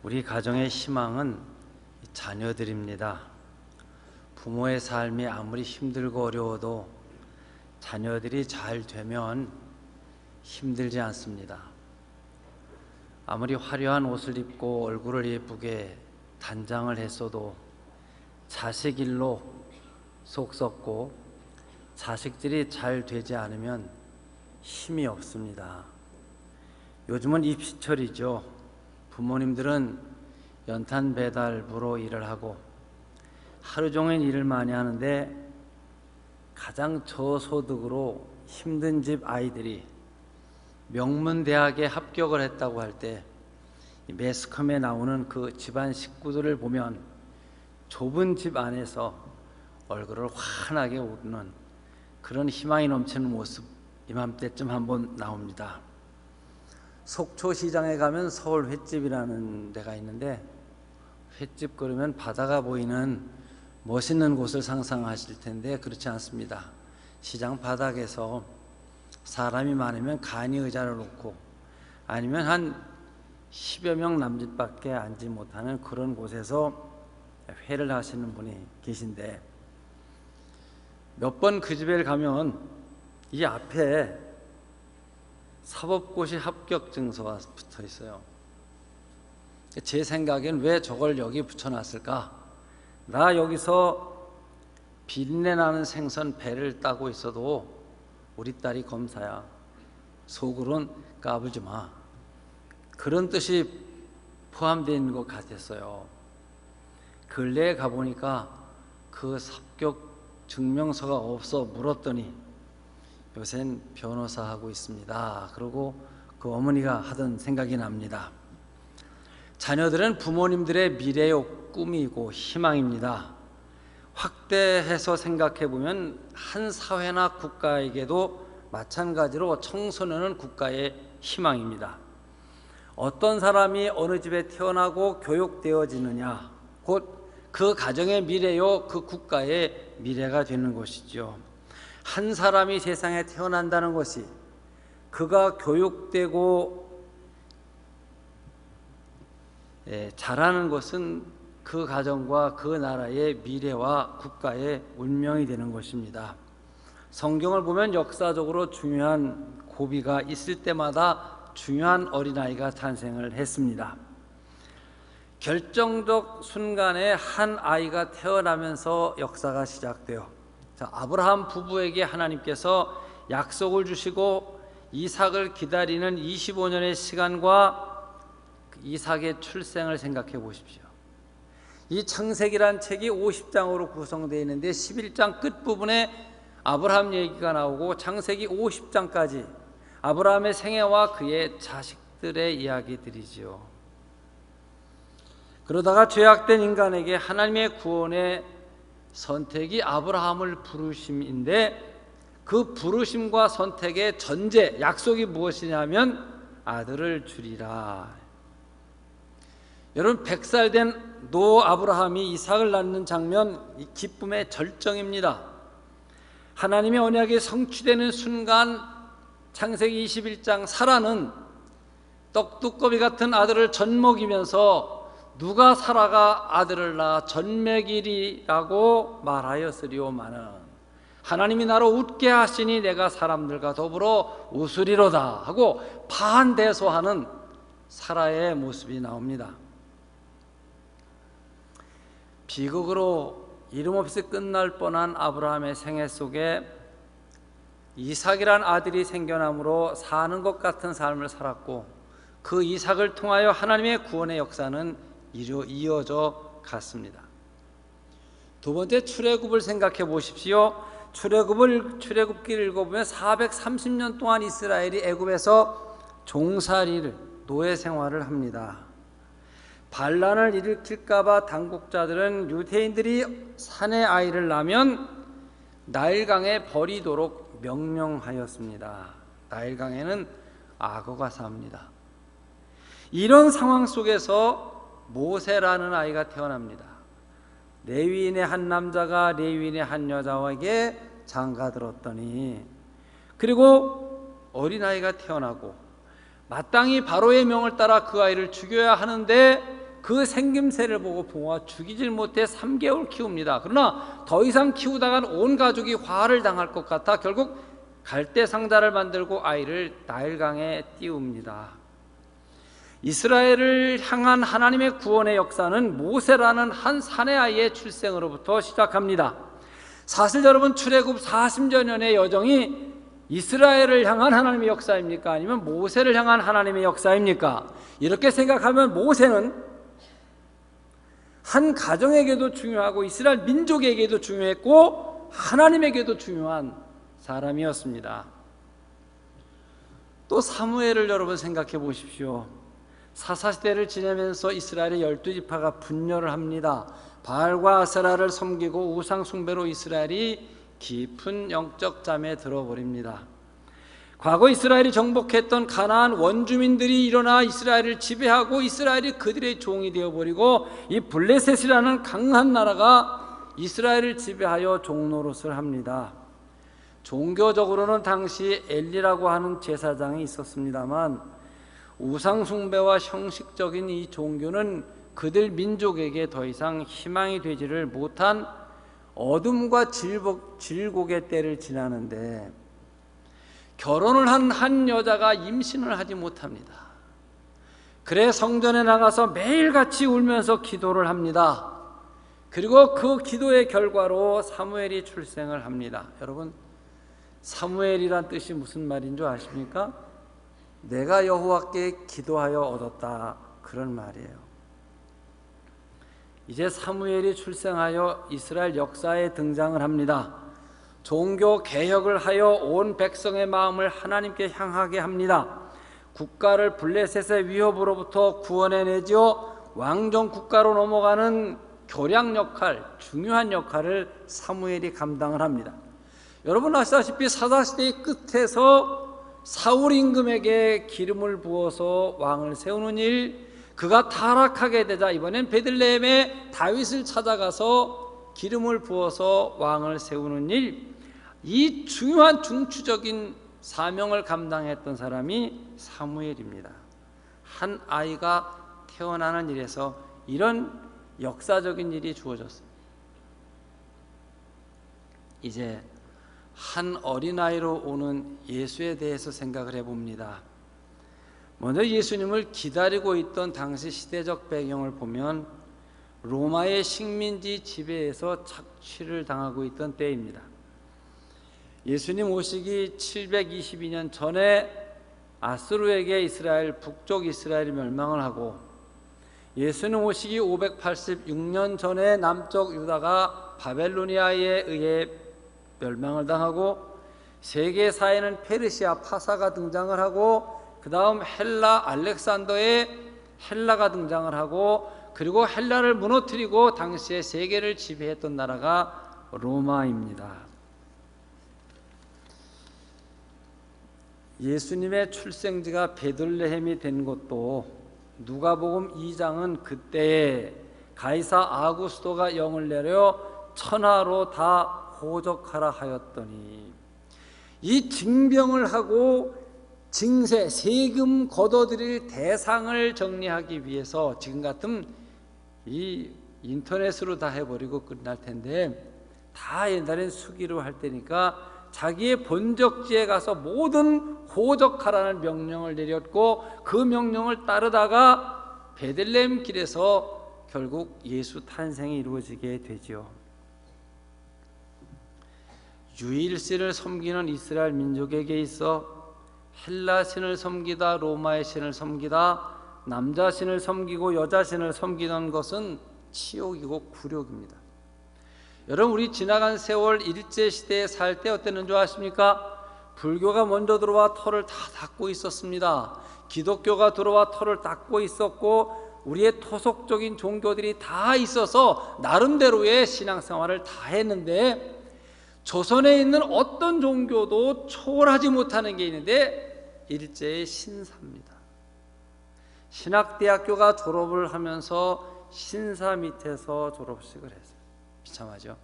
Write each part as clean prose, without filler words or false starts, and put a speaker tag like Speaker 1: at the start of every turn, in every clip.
Speaker 1: 우리 가정의 희망은 자녀들입니다. 부모의 삶이 아무리 힘들고 어려워도 자녀들이 잘 되면 힘들지 않습니다. 아무리 화려한 옷을 입고 얼굴을 예쁘게 단장을 했어도 자식 일로 속 썩고 자식들이 잘 되지 않으면 힘이 없습니다. 요즘은 입시철이죠. 부모님들은 연탄 배달부로 일을 하고 하루 종일 일을 많이 하는데 가장 저소득으로 힘든 집 아이들이 명문대학에 합격을 했다고 할 때 매스컴에 나오는 그 집안 식구들을 보면 좁은 집 안에서 얼굴을 환하게 웃는 그런 희망이 넘치는 모습 이맘때쯤 한번 나옵니다. 속초시장에 가면 서울 횟집이라는 데가 있는데 횟집 그러면 바다가 보이는 멋있는 곳을 상상하실 텐데 그렇지 않습니다. 시장 바닥에서 사람이 많으면 간이 의자를 놓고 아니면 한 10여 명 남짓밖에 앉지 못하는 그런 곳에서 회를 하시는 분이 계신데 몇 번 그 집에 가면 이 앞에 사법고시 합격 증서가 붙어 있어요. 제 생각엔 왜 저걸 여기 붙여놨을까? 나 여기서 비린내 나는 생선 배를 따고 있어도 우리 딸이 검사야. 속으론 까불지 마. 그런 뜻이 포함되어 있는 것 같았어요. 근래에 가보니까 그 합격 증명서가 없어 물었더니 요샌 변호사 하고 있습니다. 그러고 그 어머니가 하던 생각이 납니다. 자녀들은 부모님들의 미래요 꿈이고 희망입니다. 확대해서 생각해 보면 한 사회나 국가에게도 마찬가지로 청소년은 국가의 희망입니다. 어떤 사람이 어느 집에 태어나고 교육되어지느냐 곧 그 가정의 미래요 그 국가의 미래가 되는 것이죠. 한 사람이 세상에 태어난다는 것이 그가 교육되고 자라는 것은 그 가정과 그 나라의 미래와 국가의 운명이 되는 것입니다. 성경을 보면 역사적으로 중요한 고비가 있을 때마다 중요한 어린아이가 탄생을 했습니다. 결정적 순간에 한 아이가 태어나면서 역사가 시작돼요. 아브라함 부부에게 하나님께서 약속을 주시고 이삭을 기다리는 25년의 시간과 이삭의 출생을 생각해 보십시오. 이 창세기란 책이 50장으로 구성되어 있는데 11장 끝부분에 아브라함 얘기가 나오고 창세기 50장까지 아브라함의 생애와 그의 자식들의 이야기들이지요. 그러다가 죄악된 인간에게 하나님의 구원의 선택이 아브라함을 부르심인데 그 부르심과 선택의 전제, 약속이 무엇이냐면 아들을 주리라. 여러분 100살 된 노 아브라함이 이삭을 낳는 장면, 이 기쁨의 절정입니다. 하나님의 언약이 성취되는 순간 창세기 21장 사라는 떡두꺼비 같은 아들을 젖먹이면서 누가 사라가 아들을 낳아 젖먹이리라고 말하였으리오마는 하나님이 나로 웃게 하시니 내가 사람들과 더불어 웃으리로다 하고 반대소하는 사라의 모습이 나옵니다. 비극으로 이름 없이 끝날 뻔한 아브라함의 생애 속에 이삭이란 아들이 생겨남으로 사는 것 같은 삶을 살았고 그 이삭을 통하여 하나님의 구원의 역사는 이어져 갔습니다. 두 번째 출애굽을 생각해 보십시오. 출애굽기를 읽어보면 430년 동안 이스라엘이 애굽에서 종살이를 노예 생활을 합니다. 반란을 일으킬까봐 당국자들은 유대인들이 산의 아이를 낳으면 나일강에 버리도록 명령하였습니다. 나일강에는 악어가 삽니다. 이런 상황 속에서 모세라는 아이가 태어납니다. 레위인의 한 남자가 레위인의 한 여자에게 장가들었더니 그리고 어린아이가 태어나고 마땅히 바로의 명을 따라 그 아이를 죽여야 하는데 그 생김새를 보고 붕어가 죽이질 못해 3개월 키웁니다. 그러나 더 이상 키우다간 온 가족이 화를 당할 것 같아 결국 갈대 상자를 만들고 아이를 나일강에 띄웁니다. 이스라엘을 향한 하나님의 구원의 역사는 모세라는 한 사내 아이의 출생으로부터 시작합니다. 사실 여러분, 출애굽 40여 년의 여정이 이스라엘을 향한 하나님의 역사입니까? 아니면 모세를 향한 하나님의 역사입니까? 이렇게 생각하면 모세는 한 가정에게도 중요하고 이스라엘 민족에게도 중요했고 하나님에게도 중요한 사람이었습니다. 또 사무엘을 여러분 생각해 보십시오. 사사시대를 지내면서 이스라엘의 12지파가 분열을 합니다. 바알과 아세라를 섬기고 우상 숭배로 이스라엘이 깊은 영적 잠에 들어버립니다. 과거 이스라엘이 정복했던 가나안 원주민들이 일어나 이스라엘을 지배하고 이스라엘이 그들의 종이 되어버리고 이 블레셋이라는 강한 나라가 이스라엘을 지배하여 종노릇을 합니다. 종교적으로는 당시 엘리라고 하는 제사장이 있었습니다만 우상 숭배와 형식적인 이 종교는 그들 민족에게 더 이상 희망이 되지를 못한 어둠과 질곡의 때를 지나는데 결혼을 한 여자가 임신을 하지 못합니다. 그래 성전에 나가서 매일같이 울면서 기도를 합니다. 그리고 그 기도의 결과로 사무엘이 출생을 합니다. 여러분, 사무엘이란 뜻이 무슨 말인 줄 아십니까? 내가 여호와께 기도하여 얻었다, 그런 말이에요. 이제 사무엘이 출생하여 이스라엘 역사에 등장을 합니다. 종교 개혁을 하여 온 백성의 마음을 하나님께 향하게 합니다. 국가를 블레셋의 위협으로부터 구원해내지요 왕정 국가로 넘어가는 교량 역할, 중요한 역할을 사무엘이 감당을 합니다. 여러분 아시다시피 사사시대의 끝에서 사울 임금에게 기름을 부어서 왕을 세우는 일, 그가 타락하게 되자 이번엔 베들레헴에 다윗을 찾아가서 기름을 부어서 왕을 세우는 일, 이 중요한 중추적인 사명을 감당했던 사람이 사무엘입니다. 한 아이가 태어나는 일에서 이런 역사적인 일이 주어졌습니다. 이제 한 어린아이로 오는 예수에 대해서 생각을 해봅니다. 먼저 예수님을 기다리고 있던 당시 시대적 배경을 보면 로마의 식민지 지배에서 착취를 당하고 있던 때입니다. 예수님 오시기 722년 전에 아수르에게 이스라엘, 북쪽 이스라엘이 멸망을 하고 예수님 오시기 586년 전에 남쪽 유다가 바벨로니아에 의해 멸망을 당하고 세계사에는 페르시아 파사가 등장을 하고 그 다음 헬라 알렉산더의 헬라가 등장을 하고 그리고 헬라를 무너뜨리고 당시에 세계를 지배했던 나라가 로마입니다. 예수님의 출생지가 베들레헴이 된 것도 누가복음 2장은 그때에 가이사 아구스토가 영을 내려 천하로 다 호적하라 하였더니, 이 징병을 하고 징세, 세금 걷어들일 대상을 정리하기 위해서 지금 같으면 이 인터넷으로 다 해버리고 끝날 텐데 다 옛날엔 수기로 할 때니까 자기의 본적지에 가서 모든 호적하라는 명령을 내렸고 그 명령을 따르다가 베들레헴 길에서 결국 예수 탄생이 이루어지게 되죠. 유일신을 섬기는 이스라엘 민족에게 있어 헬라 신을 섬기다 로마의 신을 섬기다 남자 신을 섬기고 여자 신을 섬기는 것은 치욕이고 굴욕입니다. 여러분, 우리 지나간 세월 일제시대에 살 때 어땠는 줄 아십니까? 불교가 먼저 들어와 터를 다 닫고 있었습니다. 기독교가 들어와 터를 닫고 있었고 우리의 토속적인 종교들이 다 있어서 나름대로의 신앙생활을 다 했는데 조선에 있는 어떤 종교도 초월하지 못하는 게 있는데 일제의 신사입니다. 신학대학교가 졸업을 하면서 신사 밑에서 졸업식을 했어요. 비참하죠.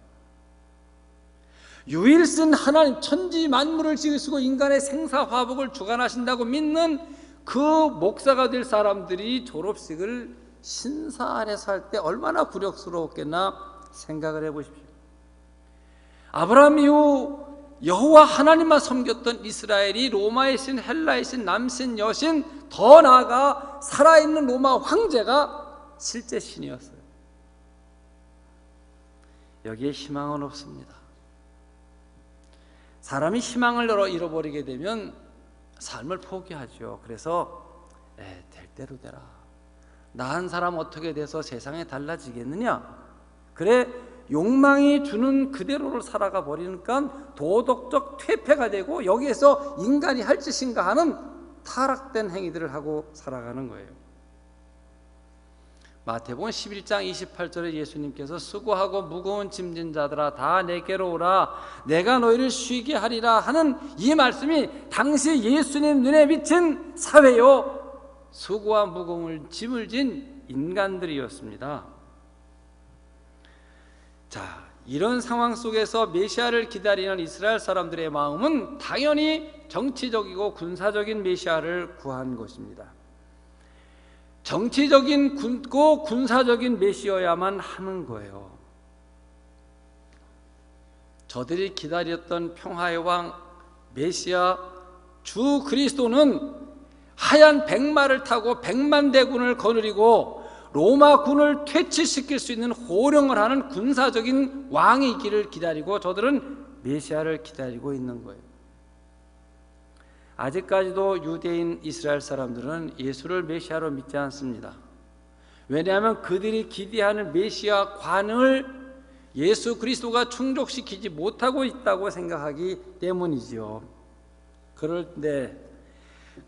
Speaker 1: 유일신 하나님, 천지 만물을 지으시고 인간의 생사화복을 주관하신다고 믿는 그 목사가 될 사람들이 졸업식을 신사 안에서 할 때 얼마나 굴욕스러웠겠나 생각을 해보십시오. 아브라함 이후 여호와 하나님만 섬겼던 이스라엘이 로마의 신, 헬라의 신, 남신, 여신, 더 나아가 살아있는 로마 황제가 실제 신이었어요. 여기에 희망은 없습니다. 사람이 희망을 잃어버리게 되면 삶을 포기하죠. 그래서 될 대로 되라. 나 한 사람 어떻게 돼서 세상에 달라지겠느냐? 그래, 욕망이 주는 그대로를 살아가 버리니까 도덕적 퇴폐가 되고 여기에서 인간이 할 짓인가 하는 타락된 행위들을 하고 살아가는 거예요. 마태복음 11장 28절에 예수님께서 수고하고 무거운 짐진 자들아 다 내게로 오라 내가 너희를 쉬게 하리라 하는 이 말씀이 당시 예수님 눈에 비친 사회요 수고와 무거운 짐을 진 인간들이었습니다. 자, 이런 상황 속에서 메시아를 기다리는 이스라엘 사람들의 마음은 당연히 정치적이고 군사적인 메시아를 구한 것입니다. 정치적인 군사적인 메시아야만 하는 거예요. 저들이 기다렸던 평화의 왕 메시아 주 그리스도는 하얀 백마를 타고 100만 대군을 거느리고 로마 군을 퇴치시킬 수 있는 호령을 하는 군사적인 왕이 있기를 기다리고 저들은 메시아를 기다리고 있는 거예요. 아직까지도 유대인 이스라엘 사람들은 예수를 메시아로 믿지 않습니다. 왜냐하면 그들이 기대하는 메시아 관을 예수 그리스도가 충족시키지 못하고 있다고 생각하기 때문이죠. 그런데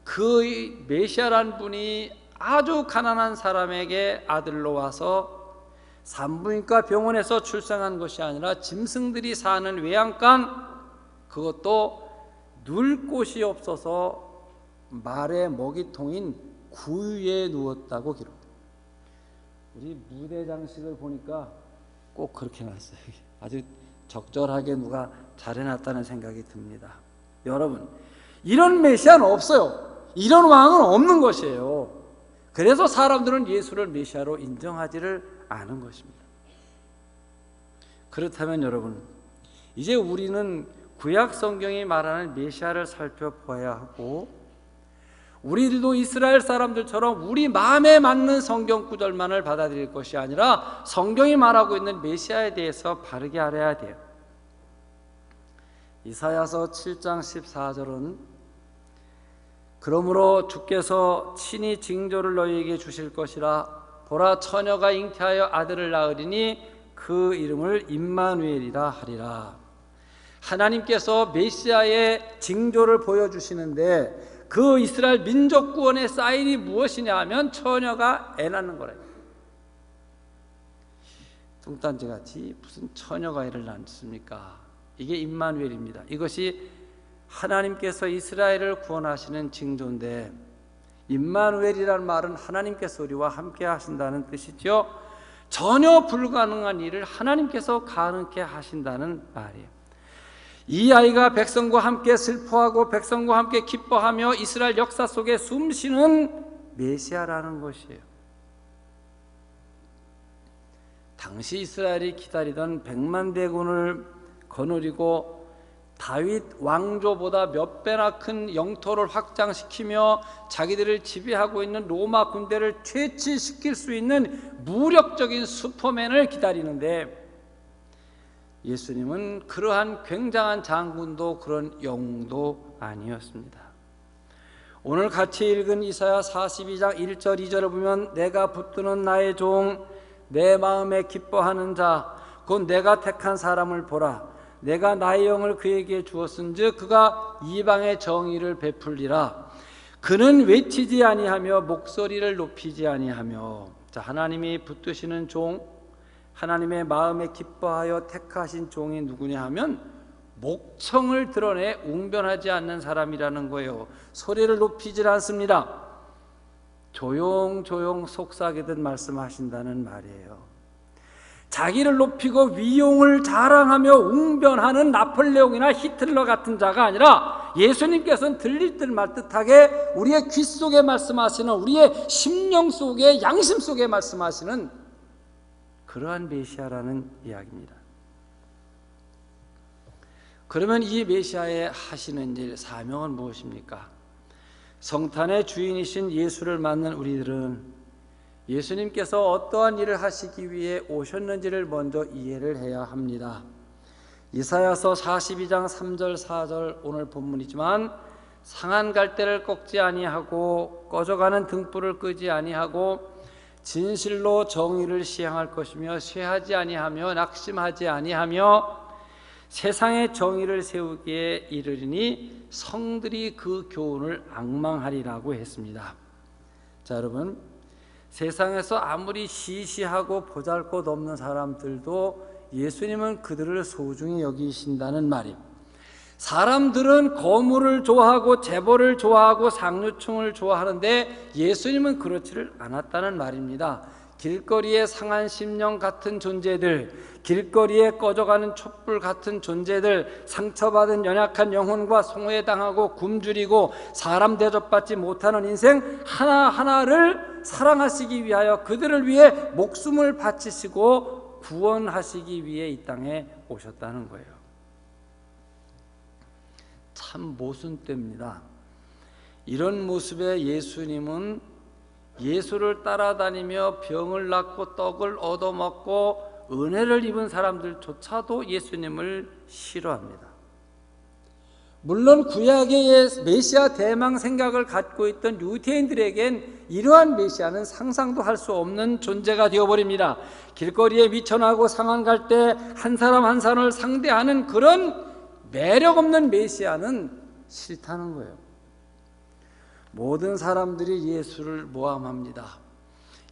Speaker 1: 그 메시아란 분이 아주 가난한 사람에게 아들로 와서 산부인과 병원에서 출생한 것이 아니라 짐승들이 사는 외양간, 그것도 누울 곳이 없어서 말의 먹이통인 구유에 누웠다고 기록돼요. 우리 무대 장식을 보니까 꼭 그렇게 놨어요. 아주 적절하게 누가 잘 해놨다는 생각이 듭니다. 여러분, 이런 메시아는 없어요. 이런 왕은 없는 것이에요. 그래서 사람들은 예수를 메시아로 인정하지를 않은 것입니다. 그렇다면 여러분, 이제 우리는 구약 성경이 말하는 메시아를 살펴봐야 하고, 우리들도 이스라엘 사람들처럼 우리 마음에 맞는 성경 구절만을 받아들일 것이 아니라 성경이 말하고 있는 메시아에 대해서 바르게 알아야 돼요. 이사야서 7장 14절은 그러므로 주께서 친히 징조를 너희에게 주실 것이라 보라 처녀가 잉태하여 아들을 낳으리니 그 이름을 임마누엘이라 하리라. 하나님께서 메시아의 징조를 보여주시는데 그 이스라엘 민족 구원의 사인이 무엇이냐 하면 처녀가 애 낳는 거래요. 뚱딴지같이 무슨 처녀가 애를 낳습니까? 이게 임마누엘입니다. 이것이 하나님께서 이스라엘을 구원하시는 징조인데, 임마누엘이라는 말은 하나님께서 우리와 함께 하신다는 뜻이죠. 전혀 불가능한 일을 하나님께서 가능케 하신다는 말이에요. 이 아이가 백성과 함께 슬퍼하고 백성과 함께 기뻐하며 이스라엘 역사 속에 숨쉬는 메시아라는 것이에요. 당시 이스라엘이 기다리던 100만 대군을 거느리고 다윗 왕조보다 몇 배나 큰 영토를 확장시키며 자기들을 지배하고 있는 로마 군대를 퇴치시킬 수 있는 무력적인 슈퍼맨을 기다리는데, 예수님은 그러한 굉장한 장군도 그런 영웅도 아니었습니다. 오늘 같이 읽은 이사야 42장 1절 2절을 보면 내가 붙드는 나의 종 내 마음에 기뻐하는 자 곧 내가 택한 사람을 보라. 내가 나의 영을 그에게 주었은즉 그가 이방의 정의를 베풀리라. 그는 외치지 아니하며 목소리를 높이지 아니하며. 자, 하나님이 붙드시는 종, 하나님의 마음에 기뻐하여 택하신 종이 누구냐 하면 목청을 드러내 웅변하지 않는 사람이라는 거예요. 소리를 높이질 않습니다. 조용조용 속삭이듯 말씀하신다는 말이에요. 자기를 높이고 위용을 자랑하며 웅변하는 나폴레옹이나 히틀러 같은 자가 아니라 예수님께서는 들릴 듯 말 듯하게 우리의 귀 속에 말씀하시는, 우리의 심령 속에, 양심 속에 말씀하시는 그러한 메시아라는 이야기입니다. 그러면 이 메시아의 하시는 일, 사명은 무엇입니까? 성탄의 주인이신 예수를 맞는 우리들은 예수님께서 어떠한 일을 하시기 위해 오셨는지를 먼저 이해를 해야 합니다. 이사야서 42장 3절 4절 오늘 본문이지만, 상한 갈대를 꺾지 아니하고 꺼져가는 등불을 끄지 아니하고 진실로 정의를 시행할 것이며 쇠하지 아니하며 낙심하지 아니하며 세상의 정의를 세우기에 이르리니 성들이 그 교훈을 앙망하리라고 했습니다. 자, 여러분, 세상에서 아무리 시시하고 보잘것없는 사람들도 예수님은 그들을 소중히 여기신다는 말입니다. 사람들은 거물을 좋아하고 재벌을 좋아하고 상류층을 좋아하는데 예수님은 그렇지를 않았다는 말입니다. 길거리에 상한 심령 같은 존재들, 길거리에 꺼져가는 촛불 같은 존재들, 상처받은 연약한 영혼과 송해당하고 굶주리고 사람 대접받지 못하는 인생 하나하나를 사랑하시기 위하여 그들을 위해 목숨을 바치시고 구원하시기 위해 이 땅에 오셨다는 거예요. 참 모순됩니다. 이런 모습의 예수님은 예수를 따라다니며 병을 낫고 떡을 얻어먹고 은혜를 입은 사람들조차도 예수님을 싫어합니다. 물론 구약의 메시아 대망 생각을 갖고 있던 유대인들에겐 이러한 메시아는 상상도 할 수 없는 존재가 되어버립니다. 길거리에 미천하고 상한 갈 때 한 사람 한 사람을 상대하는 그런 매력 없는 메시아는 싫다는 거예요. 모든 사람들이 예수를 모함합니다.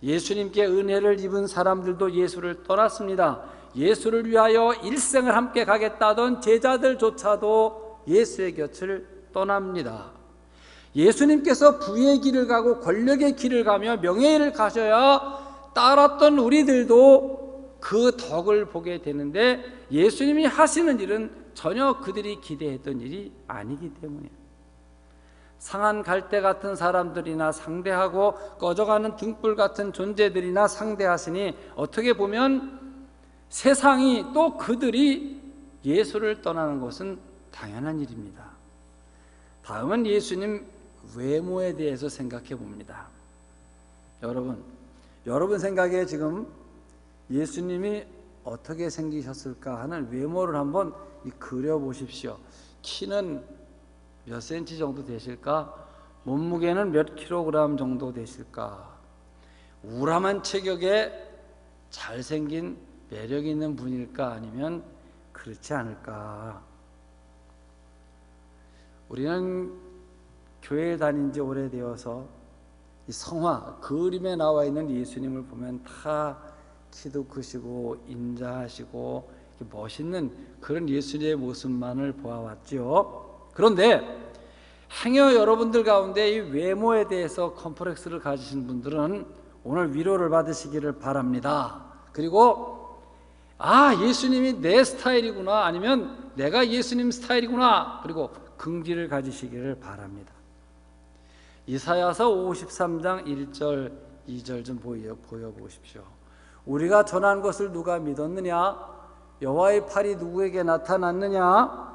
Speaker 1: 예수님께 은혜를 입은 사람들도 예수를 떠났습니다. 예수를 위하여 일생을 함께 가겠다던 제자들조차도 예수의 곁을 떠납니다. 예수님께서 부의 길을 가고 권력의 길을 가며 명예를 가셔야 따랐던 우리들도 그 덕을 보게 되는데, 예수님이 하시는 일은 전혀 그들이 기대했던 일이 아니기 때문이에요. 상한 갈대 같은 사람들이나 상대하고 꺼져가는 등불 같은 존재들이나 상대하시니 어떻게 보면 세상이 또 그들이 예수를 떠나는 것은 당연한 일입니다. 다음은 예수님 외모에 대해서 생각해 봅니다. 여러분 생각에 지금 예수님이 어떻게 생기셨을까 하는 외모를 한번 그려보십시오. 키는 몇 센치 정도 되실까? 몸무게는 몇 킬로그램 정도 되실까? 우람한 체격에 잘생긴 매력 있는 분일까? 아니면 그렇지 않을까? 우리는 교회에 다닌 지 오래되어서 이 성화, 그림에 나와 있는 예수님을 보면 다 키도 크시고 인자하시고 멋있는 그런 예수님의 모습만을 보아왔죠. 그런데 행여 여러분들 가운데 이 외모에 대해서 컴플렉스를 가지신 분들은 오늘 위로를 받으시기를 바랍니다. 그리고 예수님이 내 스타일이구나, 아니면 내가 예수님 스타일이구나, 그리고 긍지를 가지시기를 바랍니다. 이사야서 53장 1절 2절 좀 보여보십시오. 우리가 전한 것을 누가 믿었느냐? 여호와의 팔이 누구에게 나타났느냐?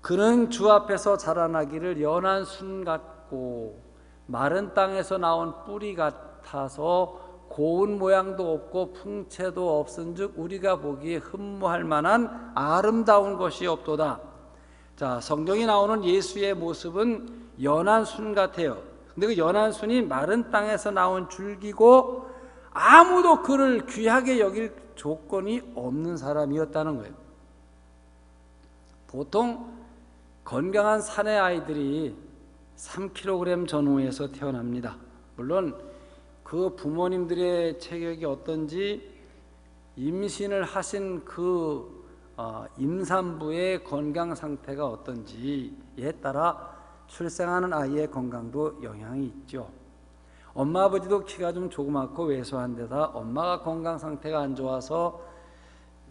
Speaker 1: 그는 주 앞에서 자라나기를 연한 순 같고 마른 땅에서 나온 뿌리 같아서 고운 모양도 없고 풍채도 없은즉 우리가 보기에 흠모할 만한 아름다운 것이 없도다. 자, 성경에 나오는 예수의 모습은 연한 순 같아요. 근데 그 연한 순이 마른 땅에서 나온 줄기고 아무도 그를 귀하게 여길 조건이 없는 사람이었다는 거예요. 보통 건강한 사내 아이들이 3kg 전후에서 태어납니다. 물론 그 부모님들의 체격이 어떤지, 임신을 하신 그 임산부의 건강 상태가 어떤지에 따라 출생하는 아이의 건강도 영향이 있죠. 엄마 아버지도 키가 좀 조그맣고 왜소한 데다 엄마가 건강 상태가 안 좋아서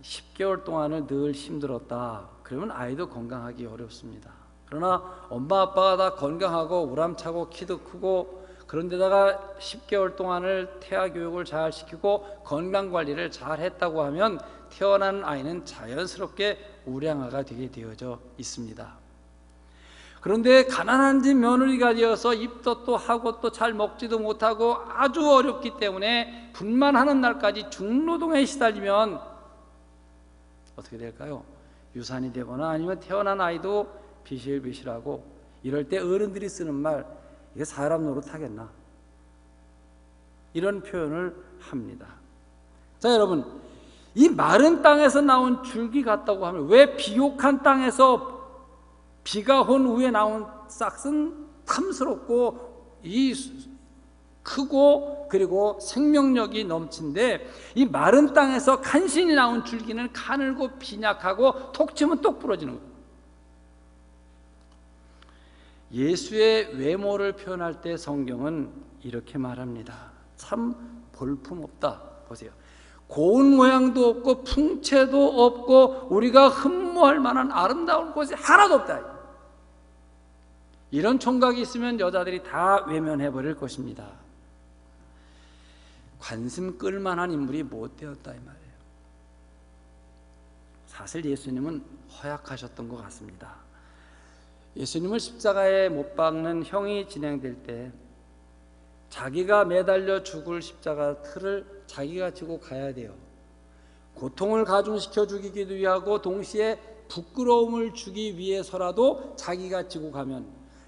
Speaker 1: 10개월 동안을 늘 힘들었다. 그러면 아이도 건강하기 어렵습니다. 그러나 엄마 아빠가 다 건강하고 우람차고 키도 크고 그런데다가 10개월 동안을 태아 교육을 잘 시키고 건강관리를 잘 했다고 하면 태어난 아이는 자연스럽게 우량아가 되게 되어져 있습니다. 그런데 가난한 집 며느리가 되어서 입덧도 하고 또 잘 먹지도 못하고 아주 어렵기 때문에 분만하는 날까지 중노동에 시달리면 어떻게 될까요? 유산이 되거나 아니면 태어난 아이도 비실비실하고, 이럴 때 어른들이 쓰는 말, 이게 사람 노릇하겠나? 이런 표현을 합니다. 자, 여러분, 이 마른 땅에서 나온 줄기 같다고 하면 왜 비옥한 땅에서 비가 온 후에 나온 싹은 탐스럽고 크고 그리고 생명력이 넘친데, 이 마른 땅에서 간신히 나온 줄기는 가늘고 빈약하고 톡 치면 똑 부러지는 거예요. 예수의 외모를 표현할 때 성경은 이렇게 말합니다. 참 볼품없다. 보세요. 고운 모양도 없고 풍채도 없고 우리가 흠모할 만한 아름다운 곳이 하나도 없다. 이런 총각이 있으면 여자들이 다 외면해버릴 것입니다. 관심 끌만한 인물이 못 되었다 이 말이에요. 사실 예수님은 허약하셨던 것 같습니다. 예수님을 십자가에 못 박는 형이 진행될 때 자기가 매달려 죽을 십자가 틀을 자기가 지고 가야 돼요. 고통을 가중시켜 죽이기도 위하고 동시에 부끄러움을 주기 위해서라도 자기가 지고 가면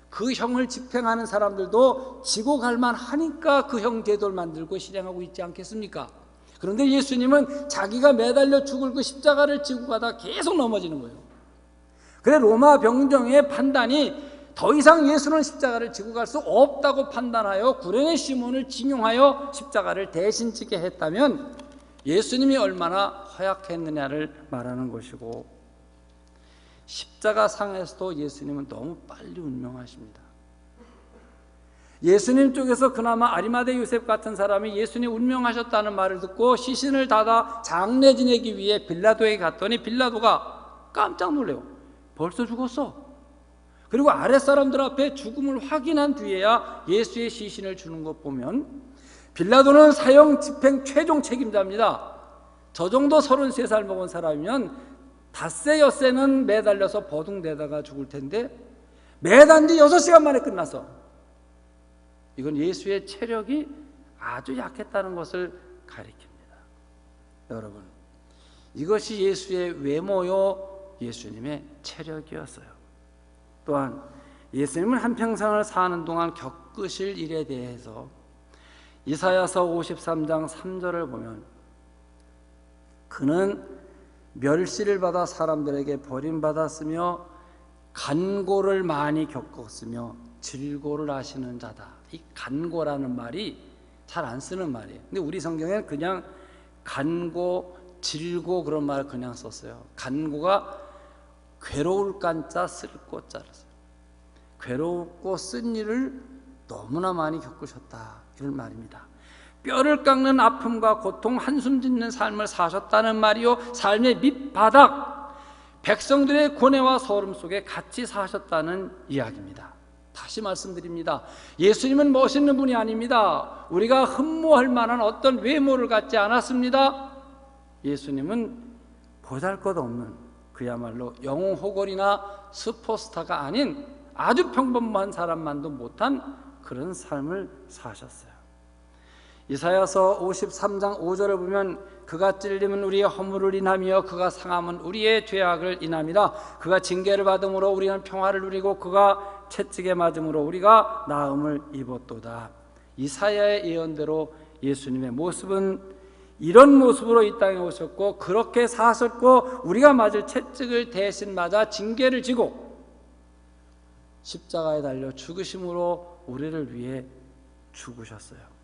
Speaker 1: 그 형을 집행하는 사람들도 지고 갈만 하니까 그 형 제도를 만들고 실행하고 있지 않겠습니까? 그런데 예수님은 자기가 매달려 죽을 그 십자가를 지고 가다 계속 넘어지는 거예요. 그래 로마 병정의 판단이 더 이상 예수는 십자가를 지고 갈 수 없다고 판단하여 구레네 시몬을 징용하여 십자가를 대신 지게 했다면 예수님이 얼마나 허약했느냐를 말하는 것이고, 십자가 상에서도 예수님은 너무 빨리 운명하십니다. 예수님 쪽에서 그나마 아리마대 요셉 같은 사람이 예수님 운명하셨다는 말을 듣고 시신을 닫아 장례 지내기 위해 빌라도에 갔더니 빌라도가 깜짝 놀래요. 벌써 죽었어. 그리고 아랫사람들 앞에 죽음을 확인한 뒤에야 예수의 시신을 주는 것 보면 빌라도는 사형 집행 최종 책임자입니다. 저 정도 33살 먹은 사람이면 닷새 엿새는 매달려서 버둥대다가 죽을 텐데 매단 지 6시간 만에 끝났어. 이건 예수의 체력이 아주 약했다는 것을 가리킵니다. 여러분, 이것이 예수의 외모요 예수님의 체력이었어요. 또한 예수님은 한평생을 사는 동안 겪으실 일에 대해서 이사야서 53장 3절을 보면 그는 멸시를 받아 사람들에게 버림받았으며 간고를 많이 겪었으며 질고를 하시는 자다. 이 간고라는 말이 잘 안 쓰는 말이에요. 근데 우리 성경에는 그냥 간고, 질고 그런 말을 그냥 썼어요. 간고가 괴로울 간자 쓸 꼬자라서요. 괴롭고 쓴 일을 너무나 많이 겪으셨다 이런 말입니다. 뼈를 깎는 아픔과 고통, 한숨 짓는 삶을 사셨다는 말이요, 삶의 밑바닥 백성들의 고뇌와 소름 속에 같이 사셨다는 이야기입니다. 다시 말씀드립니다. 예수님은 멋있는 분이 아닙니다. 우리가 흠모할 만한 어떤 외모를 갖지 않았습니다. 예수님은 보잘것없는 그야말로 영웅호걸이나 슈퍼스타가 아닌 아주 평범한 사람만도 못한 그런 삶을 사셨어요. 이사야서 53장 5절을 보면 그가 찔림은 우리의 허물을 인하며 그가 상함은 우리의 죄악을 인함이라. 그가 징계를 받음으로 우리는 평화를 누리고 그가 채찍에 맞음으로 우리가 나음을 입었도다. 이사야의 예언대로 예수님의 모습은 이런 모습으로 이 땅에 오셨고 그렇게 사셨고 우리가 맞을 채찍을 대신 맞아 징계를 지고 십자가에 달려 죽으심으로 우리를 위해 죽으셨어요.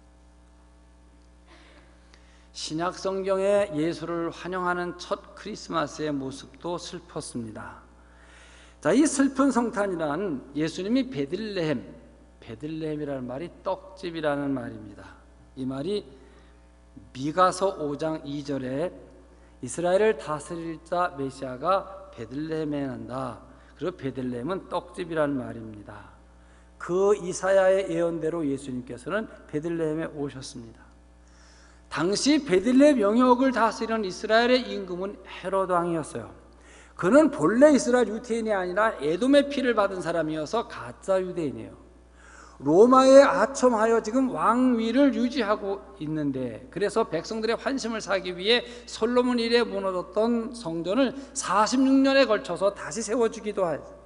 Speaker 1: 신약 성경에 예수를 환영하는 첫 크리스마스의 모습도 슬펐습니다. 자, 이 슬픈 성탄이란 예수님이 베들레헴, 베들레헴이라는 말이 떡집이라는 말입니다. 이 말이 미가서 5장 2절에 이스라엘을 다스릴 자 메시아가 베들레헴에 난다. 그리고 베들레헴은 떡집이라는 말입니다. 그 이사야의 예언대로 예수님께서는 베들레헴에 오셨습니다. 당시 베들레헴 영역을 다스리는 이스라엘의 임금은 헤롯 왕이었어요. 그는 본래 이스라엘 유대인이 아니라 에돔의 피를 받은 사람이어서 가짜 유대인이에요. 로마에 아첨하여 지금 왕위를 유지하고 있는데, 그래서 백성들의 환심을 사기 위해 솔로몬 이래 무너졌던 성전을 46년에 걸쳐서 다시 세워주기도 하죠.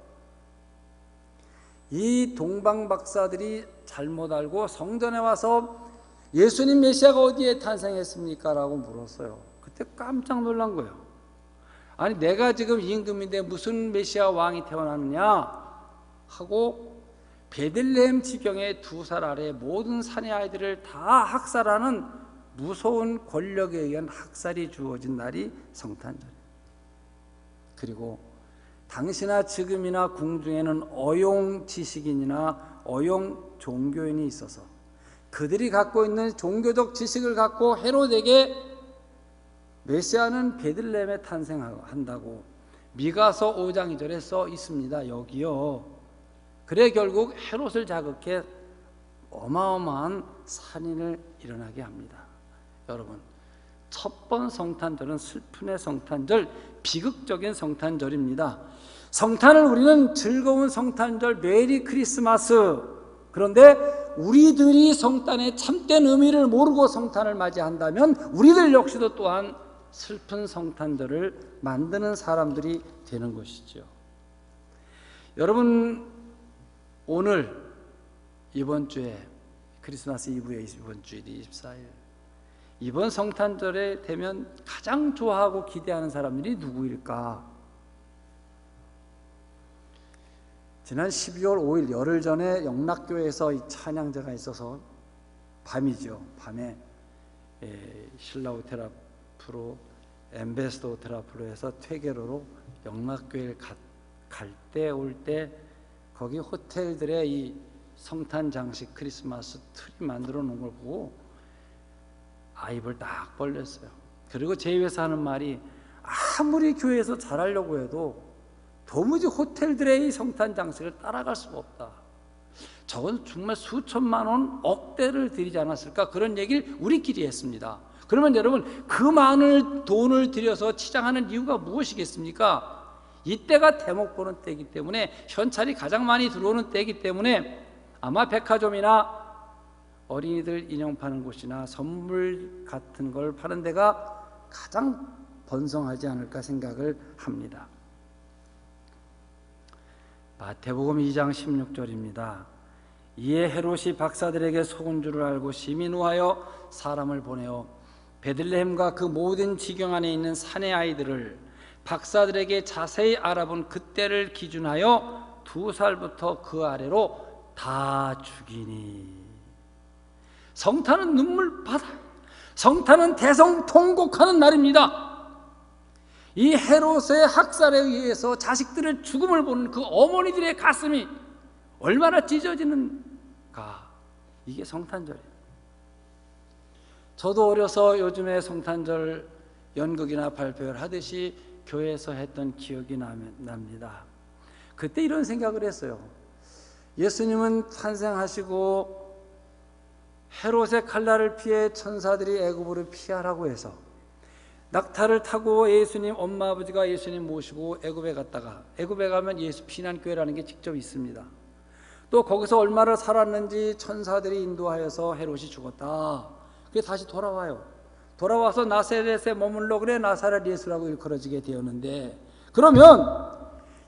Speaker 1: 이 동방 박사들이 잘못 알고 성전에 와서 예수님 메시아가 어디에 탄생했습니까? 라고 물었어요. 그때 깜짝 놀란 거예요. 아니, 내가 지금 임금인데 무슨 메시아 왕이 태어났느냐 하고 베들레헴 지경의 2살 아래 모든 사내 아이들을 다 학살하는 무서운 권력에 의한 학살이 주어진 날이 성탄절이에요. 그리고 당시나 지금이나 궁중에는 어용 지식인이나 어용 종교인이 있어서 그들이 갖고 있는 종교적 지식을 갖고 헤롯에게 메시아는 베들레헴에 탄생한다고 미가서 5장 2절에 써 있습니다. 여기요. 그래 결국 헤롯을 자극해 어마어마한 살인을 일어나게 합니다. 여러분, 첫 번 성탄절은 슬픔의 성탄절, 비극적인 성탄절입니다. 성탄을 우리는 즐거운 성탄절, 메리 크리스마스, 그런데 우리들이 성탄의 참된 의미를 모르고 성탄을 맞이한다면 우리들 역시도 또한 슬픈 성탄절을 만드는 사람들이 되는 것이죠. 여러분, 오늘 이번 주에 크리스마스 이브에 이번 주일이 24일, 이번 성탄절에 되면 가장 좋아하고 기대하는 사람들이 누구일까? 지난 12월 5일 열흘 전에 영락교회에서 이 찬양제가 있어서 밤이죠. 밤에 신라 오페라 프로, 엠베스더 오페라 프로에서 퇴계로로 영락교회를 갈 때 올 때 거기 호텔들의 이 성탄 장식 크리스마스 트리 만들어 놓은 걸 보고 입을 딱 벌렸어요. 그리고 제 입에서 하는 말이, 아무리 교회에서 잘하려고 해도 도무지 호텔들의 이 성탄 장식을 따라갈 수가 없다. 저건 정말 수천만 원, 억대를 들이지 않았을까, 그런 얘기를 우리끼리 했습니다. 그러면 여러분, 그 많은 돈을 들여서 치장하는 이유가 무엇이겠습니까? 이때가 대목 보는 때이기 때문에, 현찰이 가장 많이 들어오는 때이기 때문에 아마 백화점이나 어린이들 인형 파는 곳이나 선물 같은 걸 파는 데가 가장 번성하지 않을까 생각을 합니다. 마태복음 2장 16절입니다. 이에 헤롯이 박사들에게 속은 줄을 알고 심히 노하여 사람을 보내어 베들레헴과 그 모든 지경 안에 있는 사내 아이들을 박사들에게 자세히 알아본 그때를 기준하여 2살부터 그 아래로 다 죽이니. 성탄은 눈물바다, 성탄은 대성통곡하는 날입니다. 이 헤롯의 학살에 의해서 자식들의 죽음을 보는 그 어머니들의 가슴이 얼마나 찢어지는가. 이게 성탄절이에요. 저도 어려서 요즘에 성탄절 연극이나 발표를 하듯이 교회에서 했던 기억이 납니다. 그때 이런 생각을 했어요. 예수님은 탄생하시고 헤롯의 칼날을 피해 천사들이 애굽으로 피하라고 해서 낙타를 타고 예수님 엄마 아버지가 예수님 모시고 애굽에 갔다가, 애굽에 가면 예수 피난교회라는 게 직접 있습니다. 또 거기서 얼마를 살았는지 천사들이 인도하여서 헤롯이 죽었다. 그게 다시 돌아와요. 돌아와서 나사렛에 머물러, 그래 나사렛 예수라고 일컬어지게 되었는데, 그러면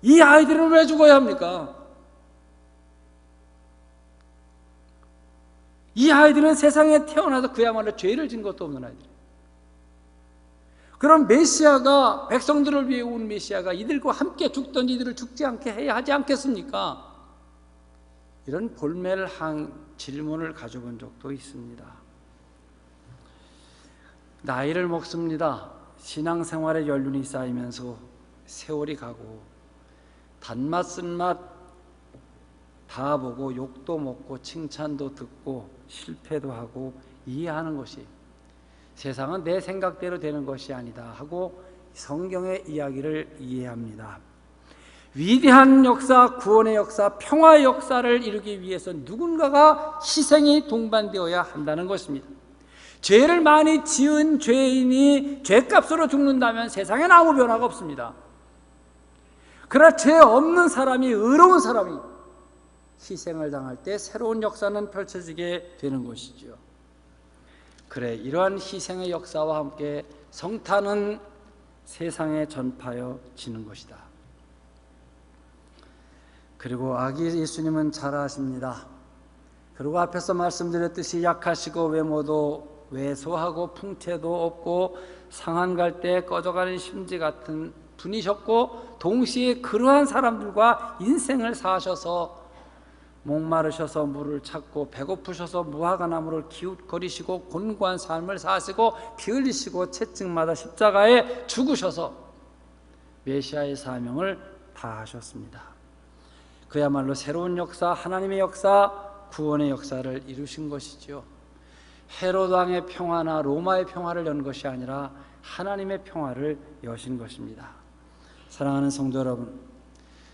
Speaker 1: 이 아이들은 왜 죽어야 합니까? 이 아이들은 세상에 태어나서 그야말로 죄를 진 것도 없는 아이들이에요. 그럼 메시아가, 백성들을 위해 온 메시아가 이들과 함께 죽던 이들을 죽지 않게 해야 하지 않겠습니까? 이런 볼멜한 질문을 가져본 적도 있습니다. 나이를 먹습니다. 신앙생활에 연륜이 쌓이면서 세월이 가고 단맛 쓴맛 다 보고 욕도 먹고 칭찬도 듣고 실패도 하고 이해하는 것이, 세상은 내 생각대로 되는 것이 아니다 하고 성경의 이야기를 이해합니다. 위대한 역사, 구원의 역사, 평화의 역사를 이루기 위해서 누군가가 희생이 동반되어야 한다는 것입니다. 죄를 많이 지은 죄인이 죄값으로 죽는다면 세상엔 아무 변화가 없습니다. 그러나 죄 없는 사람이, 의로운 사람이 희생을 당할 때 새로운 역사는 펼쳐지게 되는 것이죠. 그래, 이러한 희생의 역사와 함께 성탄은 세상에 전파여지는 것이다. 그리고 아기 예수님은 잘 아십니다. 그리고 앞에서 말씀드렸듯이 약하시고 외모도 왜소하고 풍채도 없고 상한 갈 때 꺼져가는 심지 같은 분이셨고, 동시에 그러한 사람들과 인생을 사셔서 목마르셔서 물을 찾고 배고프셔서 무화과 나무를 기웃거리시고 곤고한 삶을 사시고 피 흘리시고 채찍마다 십자가에 죽으셔서 메시아의 사명을 다하셨습니다. 그야말로 새로운 역사, 하나님의 역사, 구원의 역사를 이루신 것이지요. 헤롯 왕의 평화나 로마의 평화를 연 것이 아니라 하나님의 평화를 여신 것입니다. 사랑하는 성도 여러분,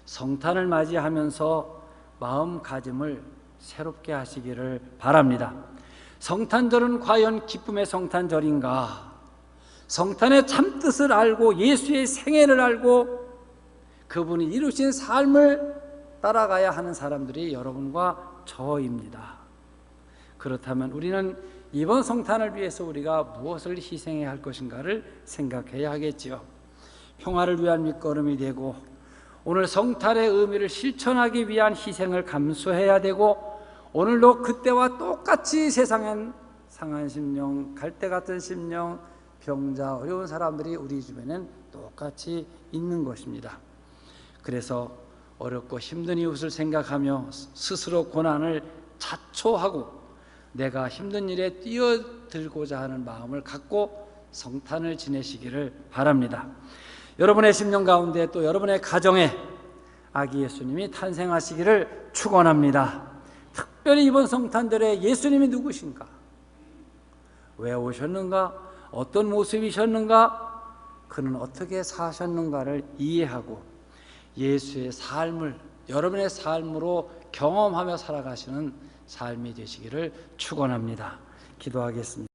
Speaker 1: 성탄을 맞이하면서 마음가짐을 새롭게 하시기를 바랍니다. 성탄절은 과연 기쁨의 성탄절인가? 성탄의 참뜻을 알고 예수의 생애를 알고 그분이 이루신 삶을 따라가야 하는 사람들이 여러분과 저입니다. 그렇다면 우리는 이번 성탄을 위해서 우리가 무엇을 희생해야 할 것인가를 생각해야 하겠지요. 평화를 위한 밑거름이 되고 오늘 성탄의 의미를 실천하기 위한 희생을 감수해야 되고, 오늘도 그때와 똑같이 세상엔 상한 심령, 갈대 같은 심령, 병자, 어려운 사람들이 우리 주변엔 똑같이 있는 것입니다. 그래서 어렵고 힘든 이웃을 생각하며 스스로 고난을 자초하고 내가 힘든 일에 뛰어들고자 하는 마음을 갖고 성탄을 지내시기를 바랍니다. 여러분의 심령 가운데 또 여러분의 가정에 아기 예수님이 탄생하시기를 축원합니다. 특별히 이번 성탄절에 예수님이 누구신가? 왜 오셨는가? 어떤 모습이셨는가? 그는 어떻게 사셨는가를 이해하고 예수의 삶을 여러분의 삶으로 경험하며 살아가시는 삶이 되시기를 축원합니다. 기도하겠습니다.